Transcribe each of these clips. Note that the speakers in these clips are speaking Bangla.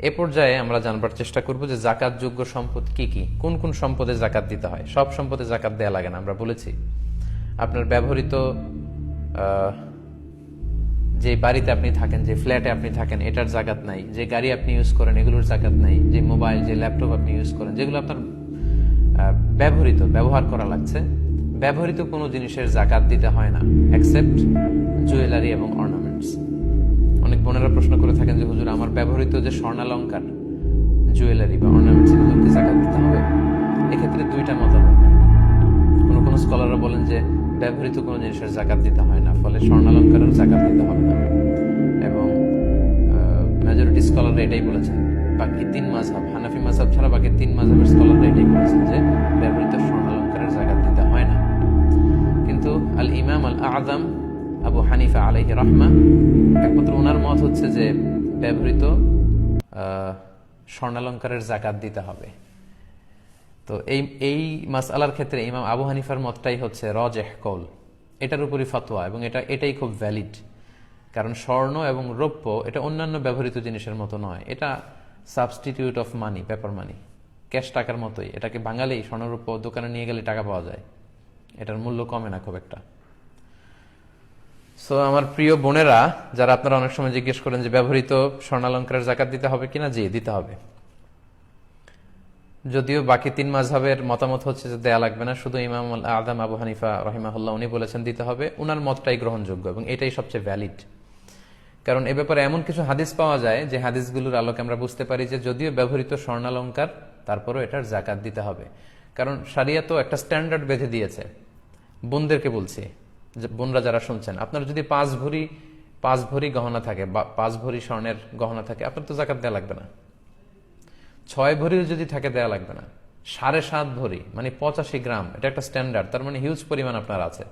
এ পর্যায়ে আমরা জানবার চেষ্টা করব যে জাকাত যোগ্য সম্পদ কি কি, কোন কোন সম্পদে জাকাত দিতে হয়। সব সম্পদে জাকাত দেয়া লাগে না, আমরা বলেছি। আপনার ব্যবহৃত যে বাড়িতে আপনি থাকেন, যে ফ্ল্যাটে আপনি থাকেন, এটার জাকাত নাই। যে গাড়ি আপনি ইউজ করেন এগুলোর জাকাত নাই। যে মোবাইল, যে ল্যাপটপ আপনি ইউজ করেন, যেগুলো আপনার ব্যবহার করা লাগছে, ব্যবহৃত কোনো জিনিসের জাকাত দিতে হয় না, এক্সেপ্ট জুয়েলারি এবং অর্নামেন্টস। অনেক বোনেরা প্রশ্ন করে থাকেন যে হুজুর, আমার ব্যবহৃত যে স্বর্ণালঙ্কার, জুয়েলারি বা অর্নামেন্টস, এগুলো কি জাকাত দিতে হবে? এক্ষেত্রে দুইটা মতামত। কোনো কোনো স্কলাররা বলেন যে ব্যবহৃত কোনো জিনিসের জাকাত দিতে হয় না, ফলে স্বর্ণালঙ্কারের জাকাত দিতে হবে না, এবং মেজরিটি স্কলাররা এটাই বলেছেন। বাকি তিন মাযহাব, হানাফি মাযহাব ছাড়া বাকি তিন মাযহাবের স্কলাররা এটাই বলেছেন যে ব্যবহৃত স্বর্ণালঙ্কারের জাকাত দিতে হয় না। কিন্তু আল ইমাম আল আযম আবু হানিফা আলাইহি রাহমা, একমাত্র ওনার মত হচ্ছে যে ব্যবহৃত স্বর্ণালঙ্কারের জাকাত দিতে হবে। তো এই মাসআলার ক্ষেত্রে ইমাম আবু হানিফার মতটাই হচ্ছে রাজিহ কওল, এটার উপরই ফতোয়া, এবং এটাই খুব ভ্যালিড। কারণ স্বর্ণ এবং রৌপ্য এটা অন্যান্য ব্যবহৃত জিনিসের মতো নয়, এটা substitute of money, paper money, cash টাকার মতোই। এটাকে বাঙালেই স্বর্ণরৌপ্য দোকানে নিয়ে গেলে টাকা পাওয়া যায়, এটার মূল্য কমে না খুব একটা। সো আমার প্রিয় বোনেরা, যারা আপনারা অনেক সময় জিজ্ঞেস করেন যে ব্যবহৃত স্বর্ণালঙ্কারের জাকাত দিতে হবে কিনা, জি দিতে হবে। যদিও বাকি তিন মাযহাবের মতামত হচ্ছে যে দেয়া লাগবে না, শুধু ইমাম আল আযম আবু হানিফা রাহিমাহুল্লাহ উনি বলেছেন দিতে হবে। উনার মতটাই গ্রহণযোগ্য এবং এটাই সবচেয়ে ভ্যালিড। কারণ এ ব্যাপারে এমন কিছু হাদিস পাওয়া যায় যে হাদিসগুলোর আলোকে আমরা বুঝতে পারি যে যদিও ব্যবহৃত স্বর্ণালঙ্কার, তারপরও এটার জাকাত দিতে হবে। কারণ শরিয়ত তো একটা স্ট্যান্ডার্ড বেঁধে দিয়েছে। বোনদেরকে বলছি, বোনরা যারা শুনছেন, আপনার যদি পাঁচ ভরি গহনা থাকে বা 5 ভরি স্বর্ণের গহনা থাকে, আপনার তো জাকাত দেওয়া লাগবে না। 6 ভরিও যদি থাকে দেওয়া লাগবে না। 7.5 ভরি মানে 85 গ্রাম, এটা একটা স্ট্যান্ডার্ড, তার মানে হিউজ পরিমাণ আপনার আছে,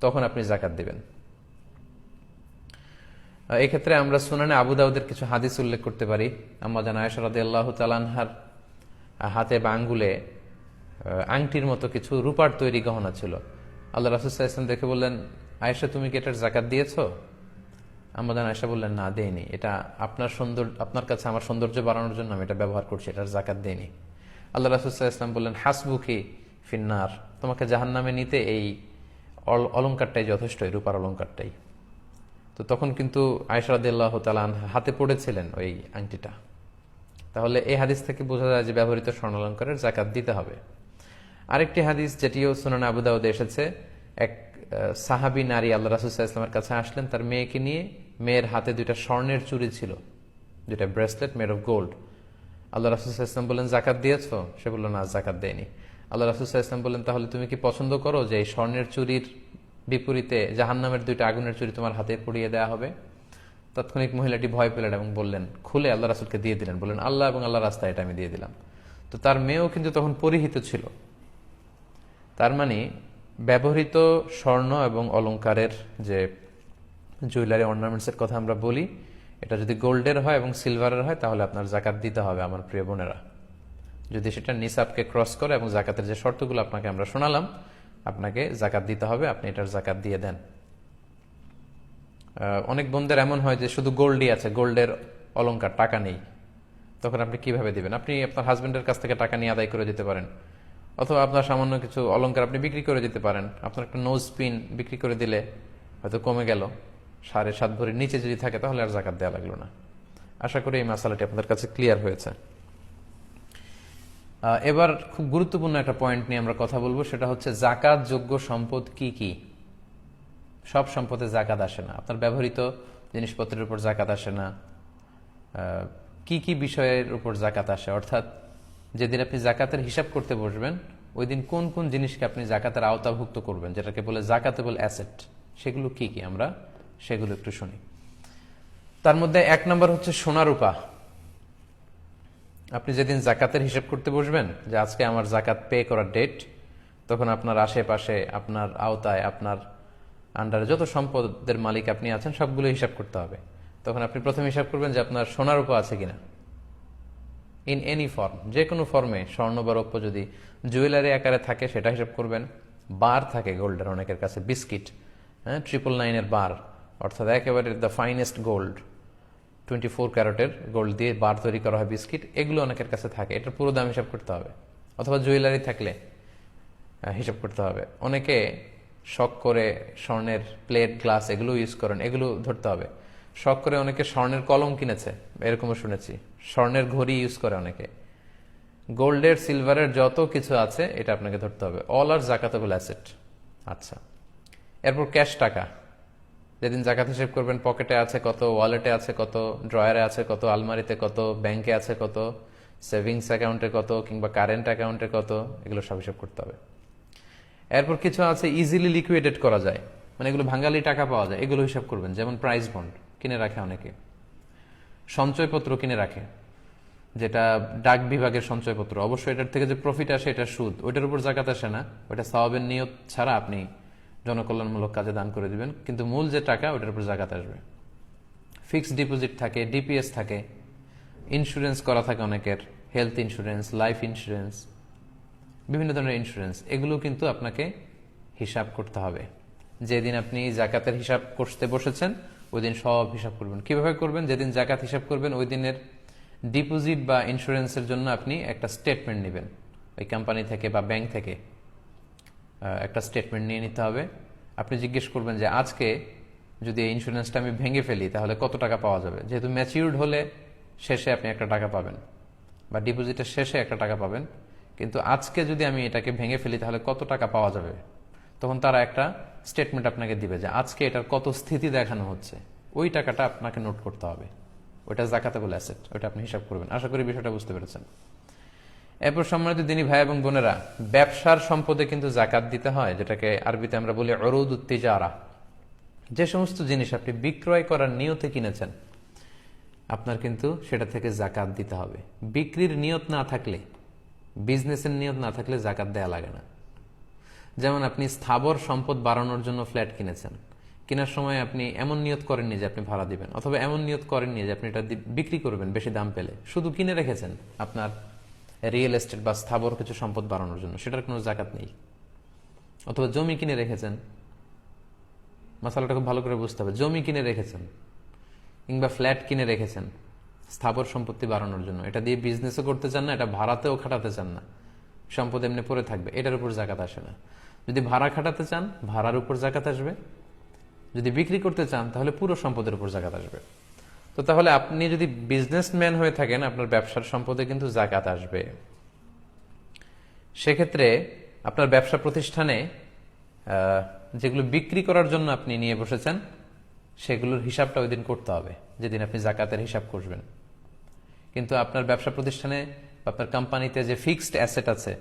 তখন আপনি জাকাত দিবেন। এক্ষেত্রে আমরা সুনানে আবু দাউদের কিছু হাদিস উল্লেখ করতে পারি। আম্মা জান আয়েশা রাদিয়াল্লাহু তাআলা আনহার হাতে বা আঙ্গুলে আংটির মতো কিছু রূপার তৈরি গহনা ছিল। আল্লাহ রাসূল সাল্লাল্লাহু আলাইহি ওয়াসাল্লাম দেখে বললেন, আয়েশা তুমি কি এটার জাকাত দিয়েছো? আম্মা জান আয়েশা বললেন, না দেইনি, এটা আপনার কাছে আমার সৌন্দর্য বাড়ানোর জন্য আমি এটা ব্যবহার করছি, এটার জাকাত দেইনি। আল্লাহ রাসূল সাল্লাল্লাহু আলাইহি ওয়াসাল্লাম বললেন, হাসবুকি ফিন্নার, তোমাকে জাহান্নামে নিতে এই অলংকারটাই যথেষ্ট, এই রূপার অলংকারটাই। তো তখন কিন্তু আয়েশা রাদিয়াল্লাহু তাআলা আনহা হাতে পড়েছিলেন ওই আংটিটা। তাহলে এই হাদিস থেকে বোঝা যায় যে ব্যবহৃত স্বর্ণালঙ্কারের জাকাত দিতে হবে। আরেকটি হাদিস যেটিও সুনান আবু দাউদে এসেছে, এক সাহাবী নারী আল্লাহ রাসূল সাল্লাল্লাহু আলাইহি ওয়াসাল্লামের কাছে আসলেন তার মেয়েকে নিয়ে। মেয়ের হাতে 2টা স্বর্ণের চুড়ি ছিল, 2টা ব্রেসলেট মেড অফ গোল্ড। আল্লাহ রাসূল সাল্লাল্লাহু আলাইহি ওয়াসাল্লাম বললেন, জাকাত দিয়েছো? সে বলল, না জাকাত দেয়নি। আল্লাহ রাসূল সাল্লাল্লাহু আলাইহি ওয়াসাল্লাম বললেন, তাহলে তুমি কি পছন্দ করো যে এই স্বর্ণের চুরির বিপরীতে জাহান্নামের 2টা আগুনের চুরি তোমার হাতে পরিয়ে দেওয়া হবে? তাৎক্ষণিক মহিলাটি ভয় পেলেন এবং বললেন, খুলে আল্লাহ রাসূলকে দিয়ে দিলেন, বললেন, আল্লাহ এবং আল্লাহ রাস্তায় এটা আমি দিয়ে দিলাম। তো তার মেয়েও কিন্তু তখন পরিহিত ছিল। তার মানে ব্যবহৃত স্বর্ণ এবং অলংকারের যে জুয়েলারি অর্নামেন্টসের কথা আমরা বলি, এটা যদি গোল্ডের হয় এবং সিলভারের হয় তাহলে আপনার জাকাত দিতে হবে আমার প্রিয় বোনেরা। যদি সেটা নিসাবকে ক্রস করে এবং জাকাতের যে শর্তগুলো আপনাকে আমরা শোনালাম, আপনাকে জাকাত দিতে হবে, আপনি এটার জাকাত দিয়ে দেন। অনেক বোনদের এমন হয় যে শুধু গোল্ডই আছে, গোল্ডের অলংকার, টাকা নেই, তখন আপনি কিভাবে দিবেন? আপনি আপনার হাজবেন্ডের কাছ থেকে টাকা নিয়ে আদায় করে দিতে পারেন, অথবা আপনার সামান্য কিছু অলংকার আপনি বিক্রি করে দিতে পারেন। আপনার একটা নোজ পিন বিক্রি করে দিলে হয়তো কমে গেল, 7.5 ভরির নিচে যদি থাকে তাহলে আর জাকাত দেওয়া লাগলো না। আশা করি এই মাসালাটি আপনাদের কাছে ক্লিয়ার হয়েছে। এবার খুব গুরুত্বপূর্ণ একটা পয়েন্ট নিয়ে আমরা কথা বলবো, সেটা হচ্ছে জাকাত যোগ্য সম্পদ কি কি। সব সম্পদে জাকাত আসে না, আপনার ব্যবহৃত জিনিসপত্রের উপর জাকাত আসে না। কি কি বিষয়ের উপর জাকাত আসে, অর্থাৎ যেদিন আপনি জাকাতের হিসাব করতে বসবেন ওই দিন কোন কোন জিনিসকে আপনি জাকাতের আওতাভুক্ত করবেন, যেটাকে বলে জাকাতেবল অ্যাসেট, সেগুলো কি কি আমরা সেগুলো একটু শুনি। তার মধ্যে 1 নম্বর হচ্ছে সোনা রূপা। আপনি যেদিন জাকাতের হিসাব করতে বসবেন যে আজকে আমার জাকাত পে করার ডেট, তখন আপনার আশেপাশে, আপনার আওতায়, আপনার আন্ডারে যত সম্পদের মালিক আপনি আছেন সবগুলো হিসাব করতে হবে। তখন আপনি প্রথমে হিসাব করবেন যে আপনার সোনা রূপা আছে কিনা, ইন এনি ফর্ম, যে কোনো ফর্মে, স্বর্ণ বা রৌপ্য যদি জুয়েলারি আকারে থাকে সেটা হিসাব করবেন। বার থাকে গোল্ডের অনেকের কাছে, বিস্কিট, 999 বার, অর্থাৎ একেবারে দ্য ফাইনেস্ট গোল্ড, 24 ক্যারেটের গোল্ড দিয়ে বার তৈরি করা হয় বিস্কিট, এগুলো অনেকের কাছে থাকে, এটার পুরো দাম হিসাব করতে হবে। অথবা জুয়েলারি থাকলে হিসাব করতে হবে। অনেকে শখ করে স্বর্ণের প্লেট, গ্লাস এগুলো ইউজ করেন, এগুলো ধরতে হবে। শখ করে অনেকে স্বর্ণের কলম কিনেছে, এরকমও শুনেছি। স্বর্ণের ঘড়ি ইউজ করে অনেকে। গোল্ডের, সিলভারের যত কিছু আছে এটা আপনাকে ধরতে হবে। অল আর জাকাতেবল অ্যাসেট। আচ্ছা, এরপর ক্যাশ টাকা। যেদিন জাকাত হিসেব করবেন, পকেটে আছে কত, ওয়ালেটে আছে কত, ড্রয়ারে আছে কত, আলমারিতে কত, ব্যাংকে আছে কত, সেভিংস অ্যাকাউন্টে কত, কিংবা কারেন্ট অ্যাকাউন্টে কত, এগুলো সব হিসাব করতে হবে। এরপর কিছু আছে ইজিলি লিকুইডেট করা যায়, মানে এগুলো ভাঙালি টাকা পাওয়া যায়, এগুলো হিসাব করবেন। যেমন প্রাইস বন্ড কিনে রাখে অনেকে, সঞ্চয়পত্র কিনে রাখে, যেটা ডাক বিভাগের সঞ্চয়পত্র। অবশ্যই এটার থেকে যে প্রফিট আসে এটা সুদ, ওইটার উপর জাকাত আসে না। ওইটা সওয়াবের নিয়ত ছাড়া আপনি জনকল্যাণমূলক কাজে দান করে দিবেন, কিন্তু মূল যে টাকা ওইটার উপর জাকাত আসবে। ফিক্সড ডিপোজিট থাকে, ডিপিএস থাকে, ইন্স্যুরেন্স করা থাকে অনেকের, হেলথ ইন্স্যুরেন্স, লাইফ ইন্স্যুরেন্স, বিভিন্ন ধরনের ইন্স্যুরেন্স, এগুলো কিন্তু আপনাকে হিসাব করতে হবে। যেদিন আপনি জাকাতের হিসাব করতে বসেছেন ওই দিন সব হিসাব করবেন। কিভাবে করবেন? যেদিন জাকাত হিসাব করবেন ওই দিনের ডিপোজিট বা ইন্স্যুরেন্সের জন্য আপনি একটা স্টেটমেন্ট নেবেন, ওই কোম্পানি থেকে বা ব্যাংক থেকে একটা স্টেটমেন্ট নিয়ে নিতে হবে। আপনি জিজ্ঞেস করবেন যে আজকে যদি এই ইন্স্যুরেন্সটা আমি ভেঙে ফেলি তাহলে কত টাকা পাওয়া যাবে। যেহেতু ম্যাচিউরড হলে শেষে আপনি একটা টাকা পাবেন, বা ডিপোজিটের শেষে একটা টাকা পাবেন, কিন্তু আজকে যদি আমি এটাকে ভেঙে ফেলি তাহলে কত টাকা পাওয়া যাবে। তখন তারা একটা স্টেটমেন্ট আপনাকে দিবে যে আজকে এটার কত স্থিতি দেখানো হচ্ছে, ওই টাকাটা আপনাকে নোট করতে হবে। ওইটা জাকাতেবল অ্যাসেট, ওইটা আপনি হিসাব করবেন। আশা করি বিষয়টা বুঝতে পেরেছেন। এরপর সম্মানিত দিনী ভাই এবং বোনেরা, ব্যবসার সম্পদে কিন্তু জাকাত দিতে হয়, যেটাকে আরবিতে আমরা বলি উরুদুত তিজারা। যে সমস্ত জিনিস আপনি বিক্রয় করার নিয়তে কিনেছেন, আপনার কিন্তু সেটা থেকে জাকাত দিতে হবে। বিক্রির নিয়ত না থাকলে, বিজনেসের নিয়ত না থাকলে জাকাত দেয়া লাগে না। যেমন আপনি স্থাবর সম্পদ বাড়ানোর জন্য ফ্ল্যাট কিনেছেন, কেনার সময় আপনি এমন নিয়ত করেননি যে আপনি ভাড়া দিবেন, অথবা এমন নিয়ত করেননি যে আপনি এটা বিক্রি করবেন বেশি দাম পেলে, শুধু কিনে রেখেছেন আপনার রিয়েল এস্টেট বা স্থাবর কিছু সম্পদ বাড়ানোর জন্য, সেটার কোনো জাকাত নেই। অথবা জমি কিনে রেখেছেন, মশালাটা খুব ভালো করে বুঝতে হবে। জমি কিনে রেখেছেন কিংবা ফ্ল্যাট কিনে রেখেছেন স্থাবর সম্পত্তি বাড়ানোর জন্য, এটা দিয়ে বিজনেসও করতে চান না, এটা ভাড়াতেও খাটাতে চান না, সম্পদ এমনি পড়ে থাকবে, এটার উপর জাকাত আসে না। যদি ভাড়া খাটাতে চান ভাড়ার উপর জাকাত আসবে, যদি বিক্রি করতে চান তাহলে পুরো সম্পদের উপর জাকাত আসবে। তো তাহলে আপনি যদি বিজনেসম্যান হয়ে থাকেন, আপনার ব্যবসার সম্পদে কিন্তু জাকাত আসবে। সেক্ষেত্রে আপনার ব্যবসা প্রতিষ্ঠানে যেগুলো বিক্রি করার জন্য আপনি নিয়ে বসেছেন সেগুলোর হিসাবটা ওই দিন করতে হবে, যেদিন আপনি জাকাতের হিসাব করবেন। কিন্তু আপনার ব্যবসা প্রতিষ্ঠানে, আপনার কোম্পানিতে যে ফিক্সড অ্যাসেট আছে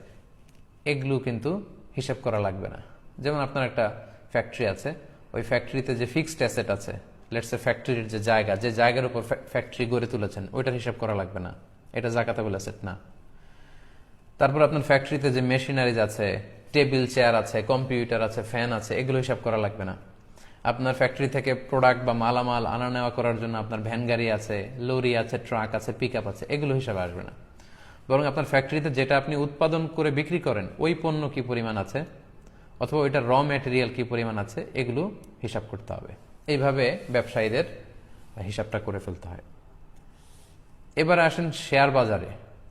এগুলো কিন্তু হিসাব করা লাগবে না। যেমন আপনার একটা ফ্যাক্টরি আছে, ওই ফ্যাক্টরিতে যে ফিক্সড অ্যাসেট আছে, লেটস সে ফ্যাক্টরির যে জায়গার উপর ফ্যাক্টরি গড়ে তুলেছেন, ওইটার হিসাব করা লাগবে না, এটা জাকাতেবল অ্যাসেট না। তারপর আপনার ফ্যাক্টরিতে যে মেশিনারিজ আছে, টেবিল চেয়ার আছে, কম্পিউটার আছে, ফ্যান আছে, এগুলো হিসাব করা লাগবে না। আপনার ফ্যাক্টরি থেকে প্রোডাক্ট বা মালামাল আনা নেওয়া করার জন্য আপনার ভ্যান গাড়ি আছে, লরি আছে, ট্রাক আছে, পিক আপ আছে, এগুলো হিসাবে আসবে না। বরং আপনার ফ্যাক্টরিতে যেটা আপনি উৎপাদন করে বিক্রি করেন ওই পণ্য কি পরিমাণ আছে, অথবা ওইটার র ম্যাটেরিয়াল কি পরিমাণ আছে, এগুলো হিসাব করতে হবে। এইভাবে ব্যবসায়ীদের হিসাবটা করে ফেলতে হয়। এবার আসেন শেয়ার বাজারে।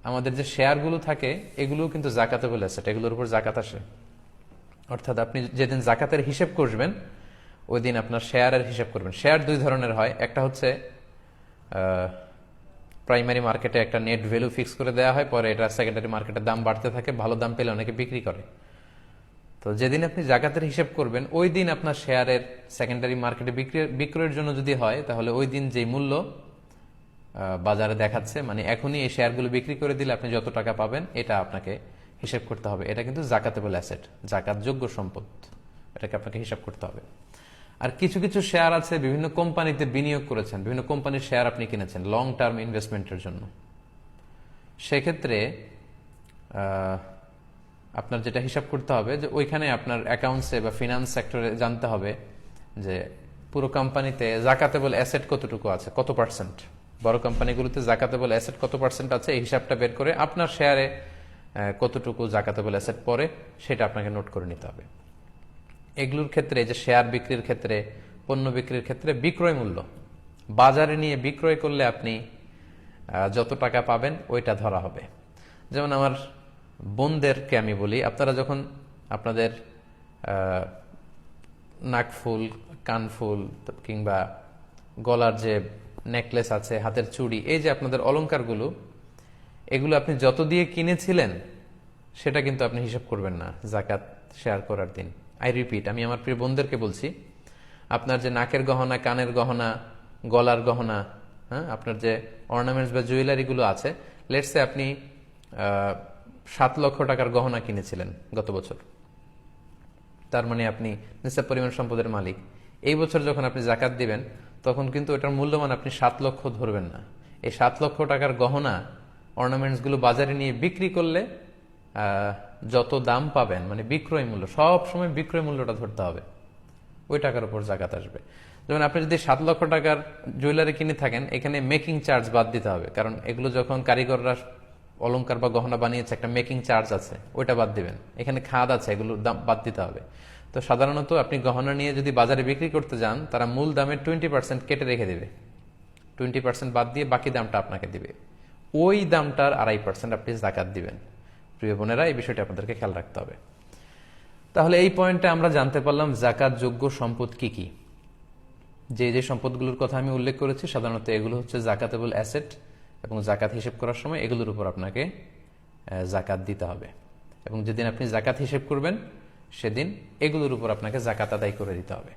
আমাদের যে শেয়ারগুলো থাকে এগুলো কিন্তু জাকাতেবল অ্যাসেট, এগুলোর উপর জাকাত আসে। অর্থাৎ আপনি যেদিন জাকাতের হিসেব করবেন ওই দিন আপনার শেয়ারের হিসাব করবেন। শেয়ার দুই ধরনের হয়, একটা হচ্ছে প্রাইমারি মার্কেটে একটা নেট ভ্যালু ফিক্স করে দেওয়া হয়, পরে এটা সেকেন্ডারি মার্কেটে দাম বাড়তে থাকে, ভালো দাম পেলে অনেকে বিক্রি করে। তো যেদিন আপনি জাকাতের হিসেব করবেন ওই দিন আপনার শেয়ারের সেকেন্ডারি মার্কেটে বিক্রয়ের জন্য যদি হয়, তাহলে ওই দিন যে মূল্য বাজারে দেখাচ্ছে, মানে এখনই এই শেয়ারগুলো বিক্রি করে দিলে আপনি যত টাকা পাবেন এটা আপনাকে হিসেব করতে হবে। এটা কিন্তু জাকাতেবল অ্যাসেট, জাকাতযোগ্য সম্পদ, এটাকে আপনাকে হিসাব করতে হবে। আর কিছু কিছু শেয়ার আছে বিভিন্ন কোম্পানিতে বিনিয়োগ করেছেন, বিভিন্ন কোম্পানির শেয়ার আপনি কিনেছেন লং টার্ম ইনভেস্টমেন্টের জন্য, সেক্ষেত্রে আপনার যেটা হিসাব করতে হবে যে ওইখানে আপনার অ্যাকাউন্টসে বা ফিনান্স সেক্টরে জানতে হবে যে পুরো কোম্পানিতে জাকাতেবল অ্যাসেট কতটুকু আছে, কত পার্সেন্ট। বড় কোম্পানিগুলোতে জাকাতেবল অ্যাসেট কত পার্সেন্ট আছে এই হিসাবটা বের করে আপনার শেয়ারে কতটুকু জাকাতেবল অ্যাসেট পড়ে সেটা আপনাকে নোট করে নিতে হবে। এগুলোর ক্ষেত্রে যে শেয়ার বিক্রির ক্ষেত্রে, পণ্য বিক্রির ক্ষেত্রে বিক্রয় মূল্য বাজারে নিয়ে বিক্রয় করলে আপনি যত টাকা পাবেন ওইটা ধরা হবে। যেমন আমার বোনদেরকে আমি বলি, আপনারা যখন আপনাদের নাকফুল, কানফুল কিংবা গলার যে নেকলেস আছে, হাতের চুড়ি, এই যে আপনাদের অলংকারগুলো, এগুলো আপনি যত দিয়ে কিনেছিলেন সেটা কিন্তু আপনি হিসাব করবেন না জাকাত শেয়ার করার দিন। আই রিপিট, আমি আমার প্রিয় বোনদেরকে বলছি, আপনার যে নাকের গহনা, কানের গহনা, গলার গহনা, হ্যাঁ, আপনার যে অর্নামেন্টস বা জুয়েলারিগুলো আছে, লেটসে আপনি 7 লক্ষ টাকার গহনা কিনেছিলেন গত বছর, তার মানে আপনি নিশ্চয় পরিমাণ সম্পদের মালিক। এই বছর যখন আপনি জাকাত দিবেন তখন কিন্তু এটার মূল্যমান আপনি 7 লক্ষ ধরবেন না। এই 7 লক্ষ টাকার গহনা, অর্নামেন্টসগুলো বাজারে নিয়ে বিক্রি করলে যত দাম পাবেন, মানে বিক্রয় মূল্য, সব সময় বিক্রয় মূল্যটা ধরতে হবে, ওই টাকার উপর জাকাত আসবে। যেমন আপনি যদি 7 লক্ষ টাকার জুয়েলারি কিনে থাকেন, এখানে মেকিং চার্জ বাদ দিতে হবে, কারণ এগুলো যখন কারিগররা অলংকার বা গহনা বানিয়েছে একটা মেকিং চার্জ আছে, ওইটা বাদ দিবেন। এখানে খাদ আছে, এগুলোর দাম বাদ দিতে হবে। তো সাধারণত আপনি গহনা নিয়ে যদি বাজারে বিক্রি করতে যান, তারা মূল দামের 20% কেটে রেখে দেবে, 20% বাদ দিয়ে বাকি দামটা আপনাকে দিবে। ওই দামটার 2.5% আপনি জাকাত দিবেন। প্রিয় বোনেরা, এই বিষয়টা আপনাদেরকে খেয়াল রাখতে হবে। তাহলে এই পয়েন্টে আমরা জানতে পারলাম জাকাত যোগ্য সম্পদ কি কি। যে যে সম্পদগুলোর কথা আমি উল্লেখ করেছি, সাধারণত এগুলো হচ্ছে জাকাতেবল অ্যাসেট, এবং জাকাত হিসেব করার সময় এগুলোর উপর আপনাকে জাকাত দিতে হবে। এবং যেদিন আপনি জাকাত হিসেব করবেন সেদিন এগুলোর উপর আপনাকে জাকাত আদায় করে দিতে হবে।